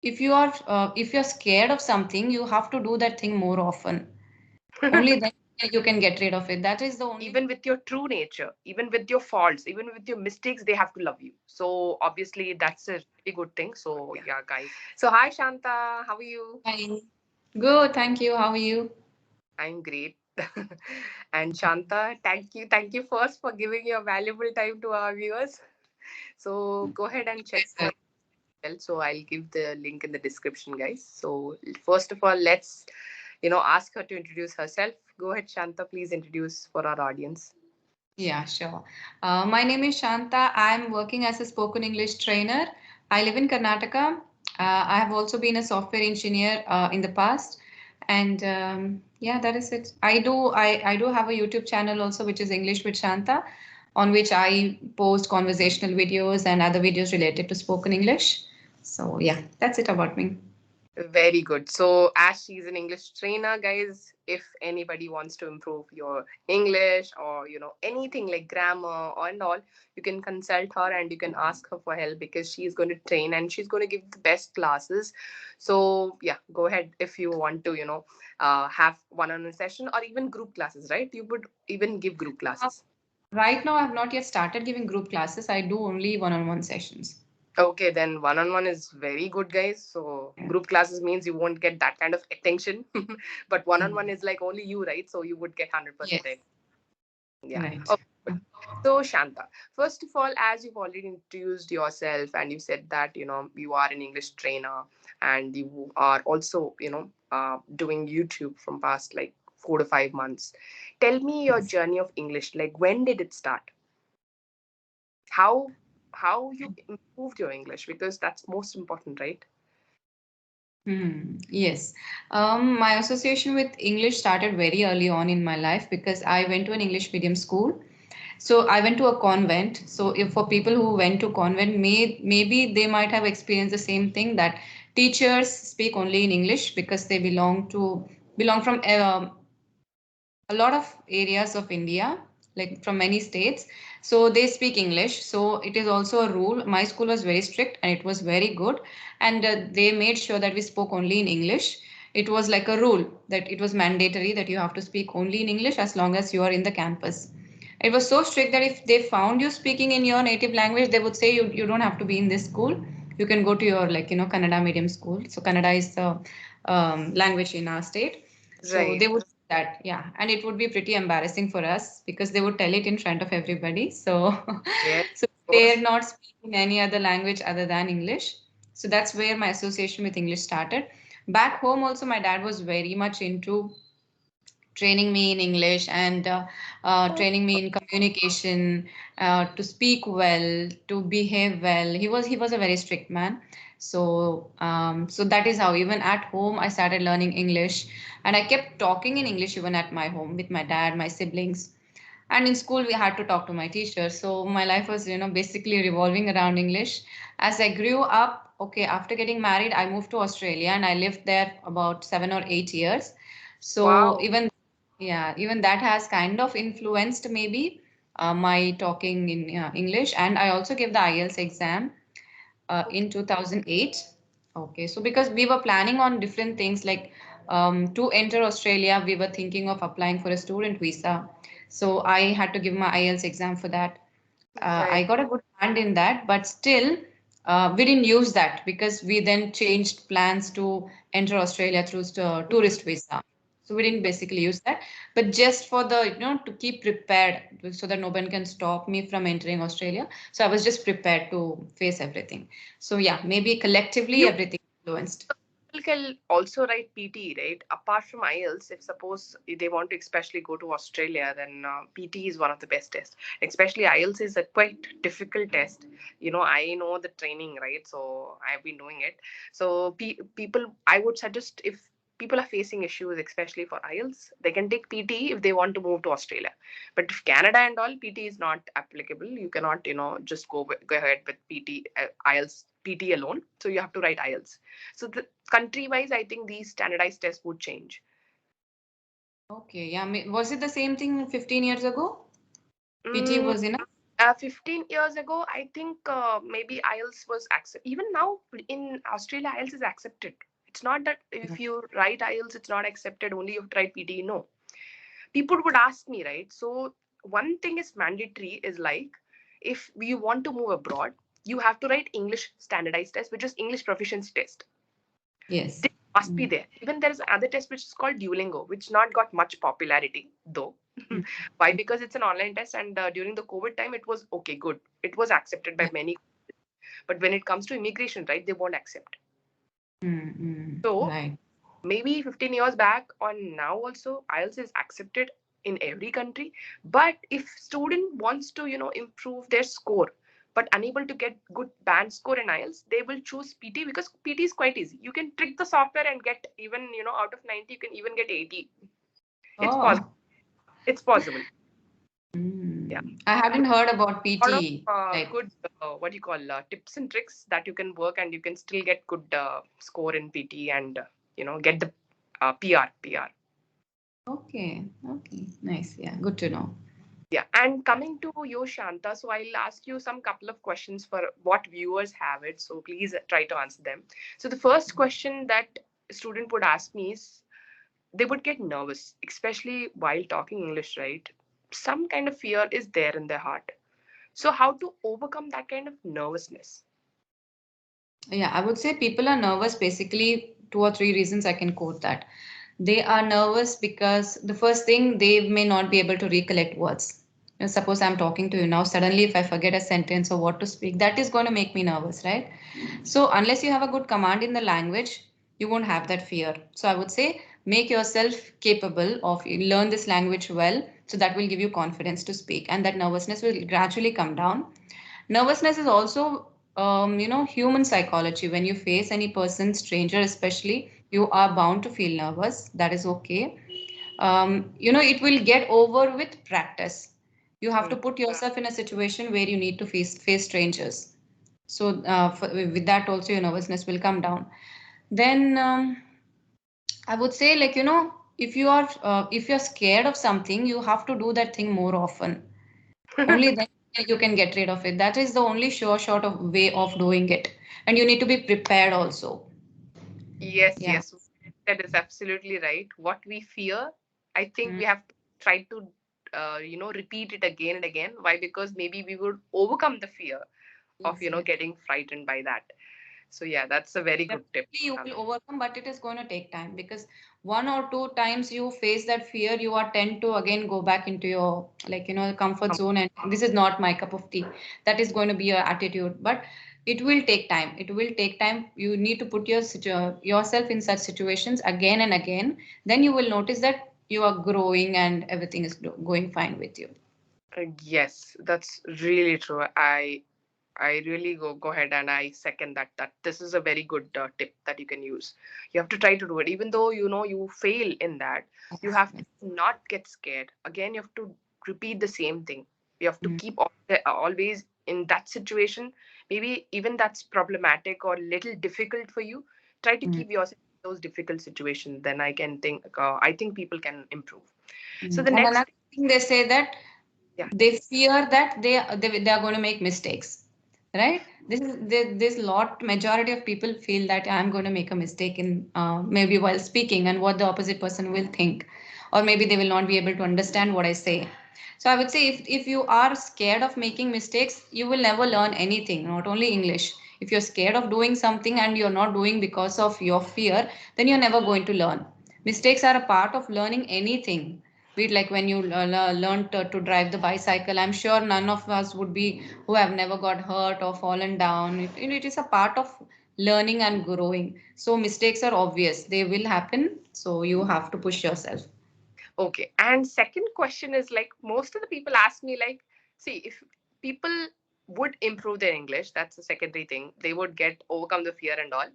if you're scared of something, you have to do that thing more often. Only then you can get rid of it. That is the only Even with your true nature, even with your faults, even with your mistakes, they have to love you. So obviously that's a really good thing. So yeah, guys. So hi Shanta, how are you? fine. Good, thank you. How are you? I'm great. And Shanta, thank you first for giving your valuable time to our viewers. So go ahead and check Yes, for yourself. So I'll give the link in the description, guys. So first of all, let's ask her to introduce herself. Go ahead, Shanta. Please introduce for our audience. yeah, sure. My name is Shantha. I'm working as a spoken English trainer. I live in Karnataka. I have also been a software engineer in the past, and yeah, that is it. I do have a YouTube channel also, which is English with Shantha, on which I post conversational videos and other videos related to spoken English. So yeah, that's it about me. Very good. So, as she's an English trainer, guys, if anybody wants to improve your English or anything like grammar or and all, you can consult her and you can ask her for help because she's going to train and she's going to give the best classes. So, yeah, go ahead if you want to have one-on-one session or even group classes, right? You would even give group classes. Right now, I have not yet started giving group classes. I do only one-on-one sessions. Okay, then one-on-one is very good, guys. So group classes means you won't get that kind of attention, but one-on-one Mm. is like only you, right? So you would get 100% Yes, attention. Yeah. right. Okay. Good. So Shanta, first of all, as you've already introduced yourself and you said that you are an English trainer and you are also doing YouTube from past like 4 to 5 months. Tell me your journey of English. Like when did it start? How how you improved your English because that's most important, right? Yes. My association with English started very early on in my life because I went to an English medium school. So I went to a convent. So if for people who went to convent, maybe they might have experienced the same thing that teachers speak only in English because they belong from a lot of areas of India, like from many states. So they speak English. So it is also a rule. My school was very strict and it was very good. And they made sure that we spoke only in English. It was like a rule that it was mandatory that you have to speak only in English as long as you are in the campus. It was so strict that if they found you speaking in your native language, they would say you don't have to be in this school. You can go to your Kannada medium school. So Kannada is the language in our state. So Right. they would that, yeah, and it would be pretty embarrassing for us because they would tell it in front of everybody. So, Yes, so of they're course. not speaking any other language other than English. So that's where my association with English started. Back home, also, my dad was very much into training me in English and training me in communication, to speak well, to behave well. He was a very strict man. So that is how even at home I started learning English, and I kept talking in English even at my home with my dad, my siblings, and in school we had to talk to my teacher. So my life was basically revolving around English. As I grew up, okay, after getting married, I moved to Australia and I lived there about 7 or 8 years. So Wow. even that has kind of influenced maybe my talking in English. And I also gave the IELTS exam Okay. in 2008. Okay, so because we were planning on different things like to enter Australia, we were thinking of applying for a student visa. So I had to give my IELTS exam for that. Right. I got a good hand in that, but still, we didn't use that because we then changed plans to enter Australia through tourist visa. So we didn't basically use that, but just for to keep prepared so that no one can stop me from entering Australia. So I was just prepared to face everything. So yeah, maybe collectively You everything influenced. people can also write PT, right? Apart from IELTS, if suppose they want to especially go to Australia, then PT is one of the best tests. Especially IELTS is a quite difficult test. I know the training, right? So I've been doing it. So people, I would suggest if people are facing issues, especially for IELTS, they can take PT if they want to move to Australia. But if Canada and all, PT is not applicable. You cannot, just go ahead with PT, IELTS, PT alone. So you have to write IELTS. So the country wise, I think these standardized tests would change. Okay, yeah. Was it the same thing 15 years ago? PT Mm, was enough? 15 years ago, I think maybe IELTS was accepted. Even now in Australia, IELTS is accepted. It's not that if you write IELTS, it's not accepted, only you have to write PTE. No. People would ask me, right? So, one thing is mandatory is like, if you want to move abroad, you have to write English standardized test, which is English proficiency test. Yes. This must be Mm. there. Even there is another test which is called Duolingo, which not got much popularity though. Mm. Why? Because it's an online test, and during the COVID time, it was okay, good. It was accepted by Yeah. many. But when it comes to immigration, right, they won't accept. Mm, mm. So Right. maybe 15 years back or now also, IELTS is accepted in every country. But if student wants to, improve their score, but unable to get good band score in IELTS, they will choose PT because PT is quite easy. You can trick the software and get even, out of 90, you can even get 80. It's possible. Oh. It's possible. Yeah. I hadn't heard about Lot of PT. Right. good, what do you call, tips and tricks that you can work, and you can still get good score in PT, and, get the PR. Okay. Okay. Nice. Yeah. Good to know. Yeah, and coming to you, Shanta, so I'll ask you some couple of questions for what viewers have it. So please try to answer them. So the first question that a student would ask me is, they would get nervous, especially while talking English, right? Some kind of fear is there in their heart. So how to overcome that kind of nervousness? Yeah, I would say people are nervous basically two or three reasons I can quote that. They are nervous because the first thing, they may not be able to recollect words. Suppose I'm talking to you now, suddenly if I forget a sentence or what to speak, that is going to make me nervous, right? So unless you have a good command in the language, you won't have that fear. So I would say make yourself capable of learn this language well, so that will give you confidence to speak, and that nervousness will gradually come down. Nervousness is also, human psychology. When you face any person, stranger especially, you are bound to feel nervous. That is okay. It will get over with practice. You have to Hmm. put yourself in a situation where you need to face strangers. So with that also, your nervousness will come down. Then I would say, like, if you're scared of something, you have to do that thing more often. Only then you can get rid of it. That is the only sure short of way of doing it. And you need to be prepared also. Yes, Yeah. yes, that is absolutely right. What we fear, I think Mm, we have to try to, repeat it again and again. Why? Because maybe we would overcome the fear of, exactly. getting frightened by that. So yeah, that's a very good tip. Definitely you will overcome, but it is going to take time, because one or two times you face that fear, you are tend to again go back into your, comfort zone, and this is not my cup of tea. That is going to be your attitude, but it will take time. It will take time. You need to put yourself in such situations again and again. Then you will notice that you are growing and everything is going fine with you. Yes, that's really true. I really go ahead and I second that this is a very good tip that you can use. You have to try to do it, even though you fail in that. You Yes, have to yes. not get scared. Again, you have to repeat the same thing. You have to Mm, keep always in that situation. Maybe even that's problematic or little difficult for you. Try to mm, keep yourself in those difficult situations. Then I think people can improve. So mm. the And next, another thing, they say that yeah. they fear that they are going to make mistakes, right? This lot majority of people feel that I'm going to make a mistake in, maybe while speaking, and what the opposite person will think, or maybe they will not be able to understand what I say. So I would say, if you are scared of making mistakes, you will never learn anything, not only English. If you're scared of doing something and you're not doing because of your fear, then you're never going to learn. Mistakes are a part of learning anything. Be it like when you learn to drive the bicycle, I'm sure none of us would be who have never got hurt or fallen down. It is a part of learning and growing. So mistakes are obvious, they will happen. So you have to push yourself. Okay. And second question is like most of the people ask me like, see, if people would improve their English, that's a secondary thing. They would get overcome the fear and all.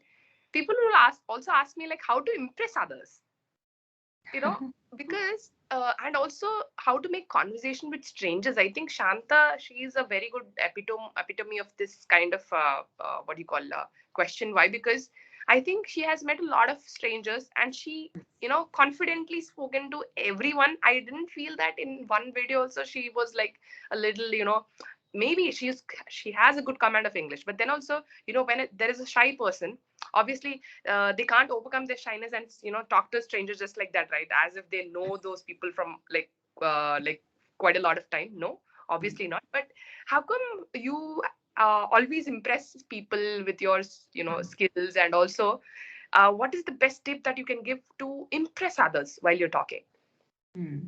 People will ask me like how to impress others, you know, because and also how to make conversation with strangers. I think Shanta, she is a very good epitome of this kind of what do you call question. Why? Because I think she has met a lot of strangers and she confidently spoken to everyone. I didn't feel that in one video also she was like a little maybe she has a good command of English, but then also, when there is a shy person, obviously they can't overcome their shyness and talk to strangers just like that, right? As if they know those people from like quite a lot of time. No, obviously not. But how come you always impress people with your skills? And also, what is the best tip that you can give to impress others while you're talking? Hmm.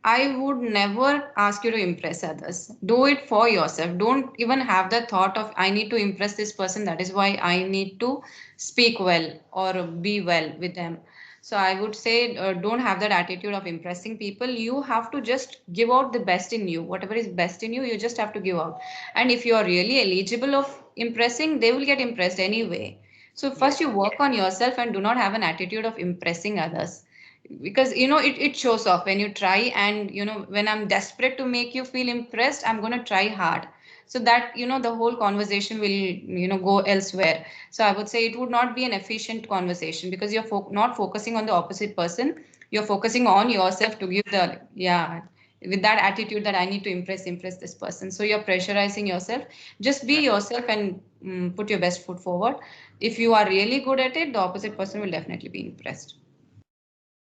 I would never ask you to impress others. Do it for yourself. Don't even have the thought of I need to impress this person. That is why I need to speak well or be well with them. So I would say don't have that attitude of impressing people. You have to just give out the best in you. Whatever is best in you, you just have to give out. And if you are really eligible of impressing, they will get impressed anyway. So first Yes. you work on yourself and do not have an attitude of impressing others, because it shows off when you try. And when I'm desperate to make you feel impressed, I'm going to try hard, so that the whole conversation will go elsewhere. So I would say it would not be an efficient conversation, because you're not focusing on the opposite person. You're focusing on yourself to give the, yeah, with that attitude that I need to impress this person. So you're pressurizing yourself. Just be yourself and put your best foot forward. If you are really good at it, the opposite person will definitely be impressed.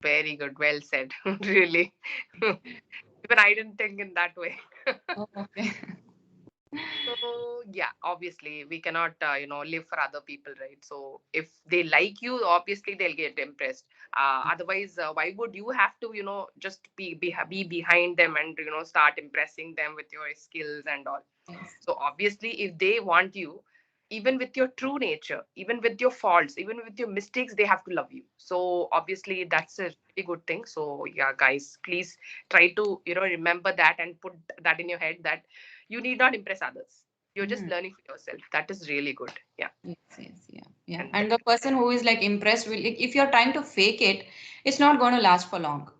Very good. Well said. Really. Even I didn't think in that way. Oh, okay. So yeah, obviously we cannot live for other people, right? So if they like you, obviously they'll get impressed. Otherwise, why would you have to just be behind them and start impressing them with your skills and all? Yes. So obviously, if they want you, even with your true nature, even with your faults, even with your mistakes, they have to love you. So obviously, that's a really good thing. So yeah, guys, please try to remember that and put that in your head that you need not impress others. You're just Mhm. learning for yourself. That is really good. Yeah. Yes, yes, yeah, yeah. And And the person who is like impressed will, if you're trying to fake it, it's not going to last for long.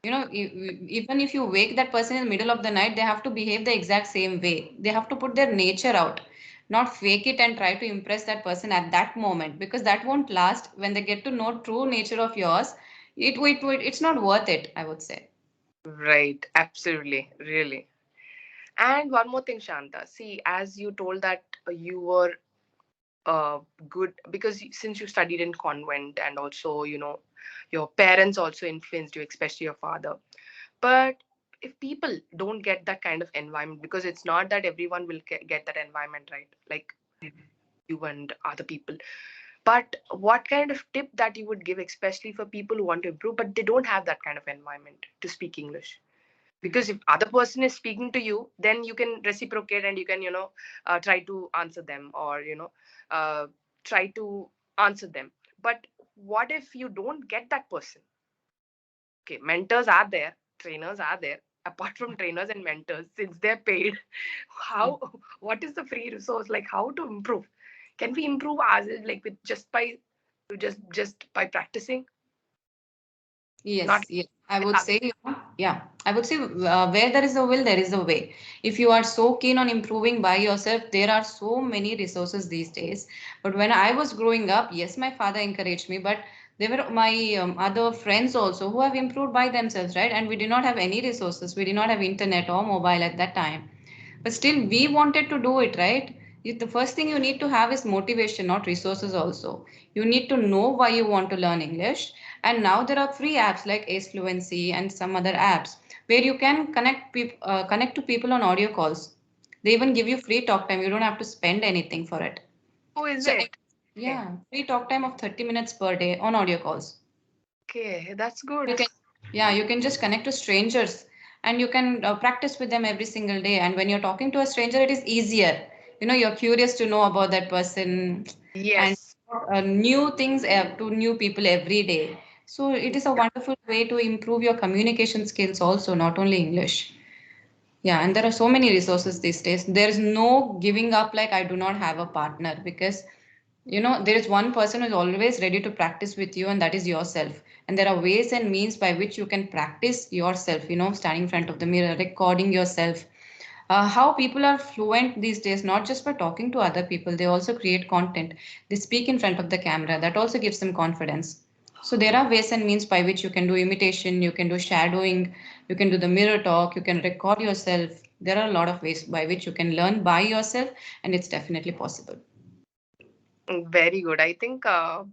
Even if you wake that person in the middle of the night, they have to behave the exact same way. They have to put their nature out, not fake it and try to impress that person at that moment, because that won't last. When they get to know true nature of yours, it's not worth it, I would say. right, absolutely, really. And one more thing, Shanta. See, as you told that you were uh, good because since you studied in convent, and also your parents also influenced you, especially your father. But if people don't get that kind of environment, because it's not that everyone will get that environment, right? Like you and other people. But what kind of tip that you would give, especially for people who want to improve but they don't have that kind of environment to speak English? Because if other person is speaking to you, then you can reciprocate and you can try to answer them, or uh, try to answer them. But what if you don't get that person? Okay, mentors are there, trainers are there. Apart from trainers and mentors, since they're paid, Yeah. how, what is the free resource, like how to improve? Can we improve ourselves like with just by practicing, not Yes, yes. I with would others? say, yeah, I would say where there is a will, there is a way. If you are so keen on improving by yourself, there are so many resources these days. But when I was growing up, yes, my father encouraged me, but there were my other friends also who have improved by themselves, right? And we did not have any resources. We did not have internet or mobile at that time. But still, we wanted to do it, right? The first thing you need to have is motivation, not resources also. You need to know why you want to learn English. And now there are free apps like Ace Fluency and some other apps where you can connect to people on audio calls. They even give you free talk time. You don't have to spend anything for it. Oh, is So, it? Okay. yeah, free talk time of 30 minutes per day on audio calls. Okay, that's good. You can, yeah, you can just connect to strangers and you can practice with them every single day. And when you're talking to a stranger, it is easier. You're curious to know about that person and Yes. new things to new people every day. So it is a wonderful way to improve your communication skills also, not only English. Yeah, and there are so many resources these days. There's no giving up like I do not have a partner, because there is one person who's always ready to practice with you, and that is yourself. And there are ways and means by which you can practice yourself, standing in front of the mirror, recording yourself. How people are fluent these days, not just by talking to other people, they also create content. They speak in front of the camera. That also gives them confidence. So there are ways and means by which you can do imitation, you can do shadowing, you can do the mirror talk, you can record yourself. There are a lot of ways by which you can learn by yourself, and it's definitely possible. Very good. I think the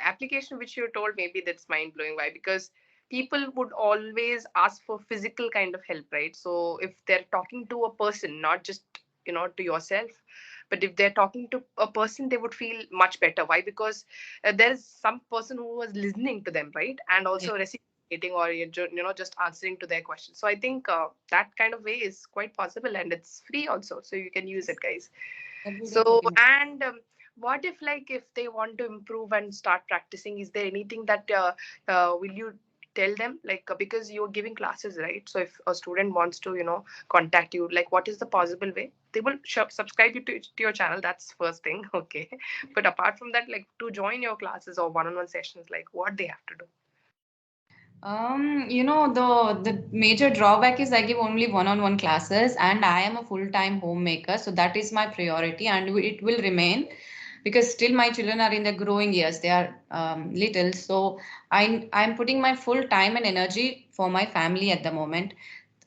application which you told, maybe that's mind blowing. Why? Because people would always ask for physical kind of help, right? So if they're talking to a person, not just to yourself, but if they're talking to a person, they would feel much better. Why? Because there's some person who was listening to them, right, and Yeah, also reciprocating or just answering to their questions. So I think that kind of way is quite possible, and it's free also, so you can use it, guys. every day So, 30 minutes. and what if, like, if they want to improve and start practicing, is there anything that will you tell them, like, because you're giving classes, right? So if a student wants to contact you, like, what is the possible way they will subscribe you to your channel? That's first thing. Okay, but apart from that, like, to join your classes or one-on-one sessions, like, what they have to do? The major drawback is I give only one-on-one classes, and I am a full-time homemaker, so that is my priority, and it will remain because still my children are in the growing years. They are little, so I'm putting my full time and energy for my family at the moment,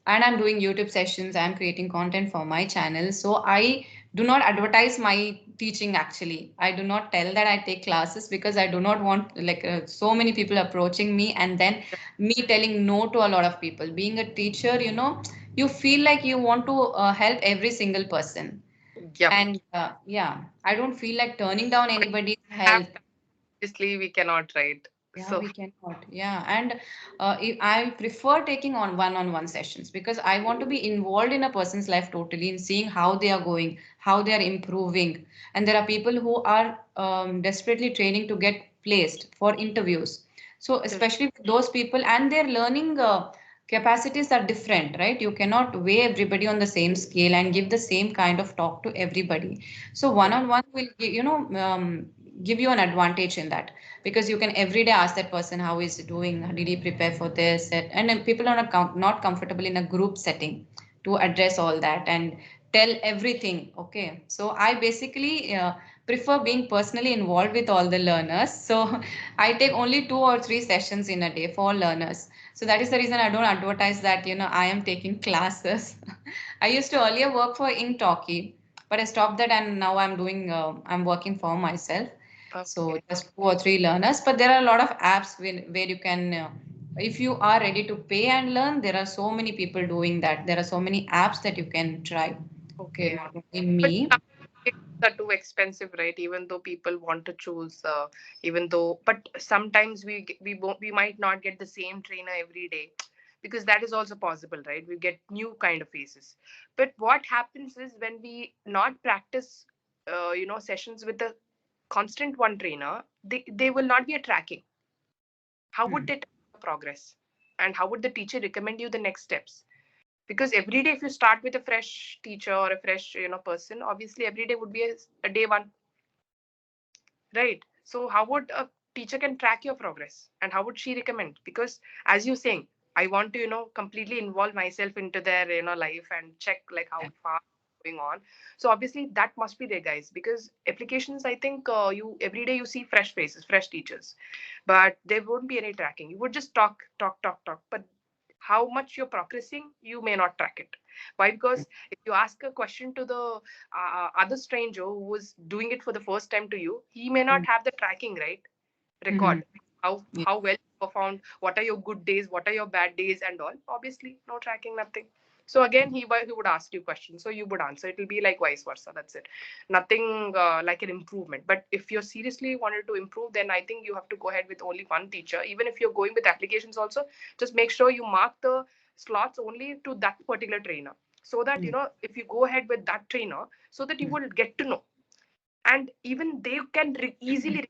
and I'm doing YouTube sessions. I'm creating content for my channel, so I do not advertise my teaching. Actually, I do not tell that I take classes because I do not want like so many people approaching me and then me telling no to a lot of people. Being a teacher, you feel like you want to help every single person, Yep. and yeah, I don't feel like turning down But anybody's have help. time. Obviously, we cannot, right? Yeah, So we cannot. Yeah, and I prefer taking on one-on-one sessions because I want to be involved in a person's life totally in seeing how they are going, how they are improving. And there are people who are desperately training to get placed for interviews. So especially with those people and their learning capacities are different, right? You cannot weigh everybody on the same scale and give the same kind of talk to everybody. So correct. one-on-one will, give you an advantage in that because you can every day ask that person how is he doing, did he prepare for this, and then people are not comfortable in a group setting to address all that and tell everything. Okay, so I basically prefer being personally involved with all the learners. So I take only 2 or 3 sessions in a day for learners. So that is the reason I don't advertise that I am taking classes. I used to earlier work for in Talkie, but I stopped that and now I'm working for myself. So Okay. just 2 or 3 learners, but there are a lot of apps where you can, if you are ready to pay and learn, there are so many people doing that. There are so many apps that you can try. Okay, Okay. not only But me. it's are too expensive, right? Even though people want to choose, even though, but sometimes we might not get the same trainer every day, because that is also possible, right? We get new kind of faces. But what happens is when we not practice, sessions with a constant one trainer, they will not be a tracking. How would Hmm. they track your progress, and how would the teacher recommend you the next steps? Because every day if you start with a fresh teacher or a fresh person, obviously every day would be a day one, right? So how would a teacher can track your progress, and how would she recommend? Because as you're saying, I want to completely involve myself into their life and check like how far going on. So obviously that must be there, guys, because applications, I think, you every day you see fresh faces, fresh teachers, but there won't be any tracking. You would just talk, talk, talk, talk, but how much you're progressing, you may not track it. Why? Because if you ask a question to the other stranger who was doing it for the first time to you, he may not have the tracking, right, Mm-hmm. record how well you performed, what are your good days, what are your bad days, and all. Obviously no tracking, nothing. So again, he would ask you questions, so you would answer. It will be like vice versa, that's it. Nothing like an improvement. But if you're seriously wanted to improve, then I think you have to go ahead with only one teacher. Even if you're going with applications also, just make sure you mark the slots only to that particular trainer, so that if you go ahead with that trainer, so that you will get to know, and even they can easily.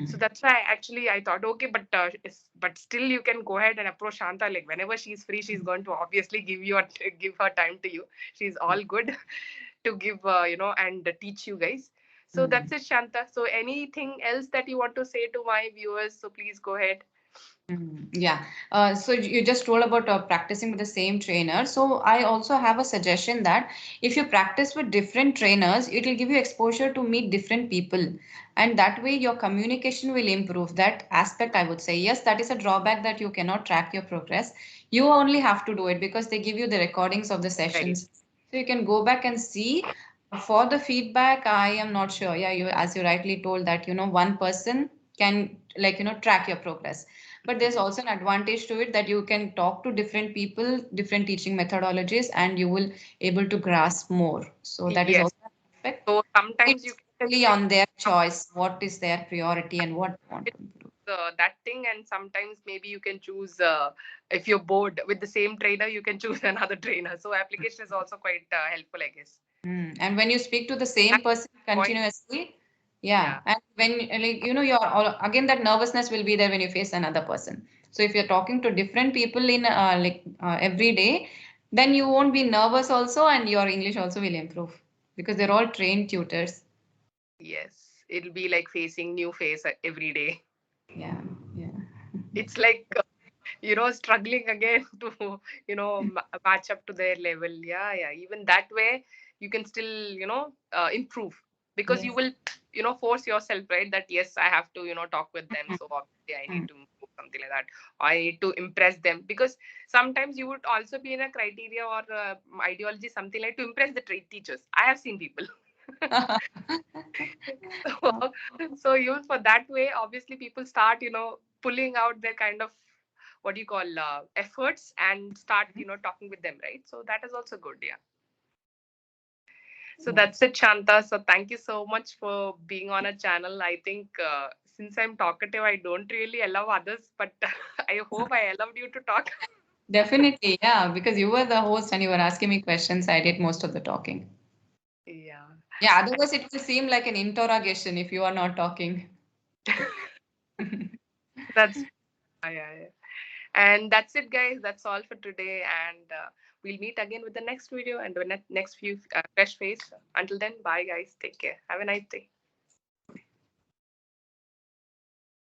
So Mm-hmm. that's why actually I thought, okay, but but still you can go ahead and approach Shanta. Like whenever she's free, she's going to obviously give her time to you. She's all good to give, and teach you guys. So Mm-hmm. that's it, Shanta. So anything else that you want to say to my viewers? So please go ahead. Yeah. So you just told about practicing with the same trainer. So I also have a suggestion that if you practice with different trainers, it will give you exposure to meet different people. And that way your communication will improve. That aspect, I would say. Yes, that is a drawback that you cannot track your progress. You only have to do it because they give you the recordings of the Right. sessions. So you can go back and see. For the feedback, I am not sure. Yeah, you as you rightly told that, one person can track your progress, but there's also an advantage to it that you can talk to different people, different teaching methodologies, and you will able to grasp more. So that is Yes. also an aspect. So sometimes you It's can really like on their choice what is their priority and what they want to improve. that thing, and sometimes maybe you can choose if you're bored with the same trainer, you can choose another trainer. So application is also quite helpful, I guess. And when you speak to the same That's person the point. continuously, yeah, Yeah. and when again that nervousness will be there when you face another person. So if you're talking to different people in every day, then you won't be nervous also, and your English also will improve because they're all trained tutors. Yes, it'll be like facing new face every day. Yeah, yeah. It's like struggling again to match up to their level. Yeah, yeah, even that way you can still improve, because you Yes. will force yourself, right, that yes, I have to talk with them, Mhm. so obviously I Mhm. need to improve, something like that. I need to impress them, because sometimes you would also be in a criteria or ideology, something like to impress the trade teachers. I have seen people. so, so even for that way, obviously people start pulling out their kind of what do you call efforts, and start talking with them, right? So that is also good. Yeah. So Yeah. that's it, Shanta. So thank you so much for being on a channel. I think since I'm talkative, I don't really allow others, but I hope I allowed you to talk. Definitely, yeah, because you were the host and you were asking me questions. I did most of the talking. Yeah. Yeah, otherwise it will seem like an interrogation if you are not talking. That's yeah, yeah. And that's it, guys. That's all for today. And we'll meet again with the next video and the next few fresh face. Until then, bye, guys. Take care. Have a nice day.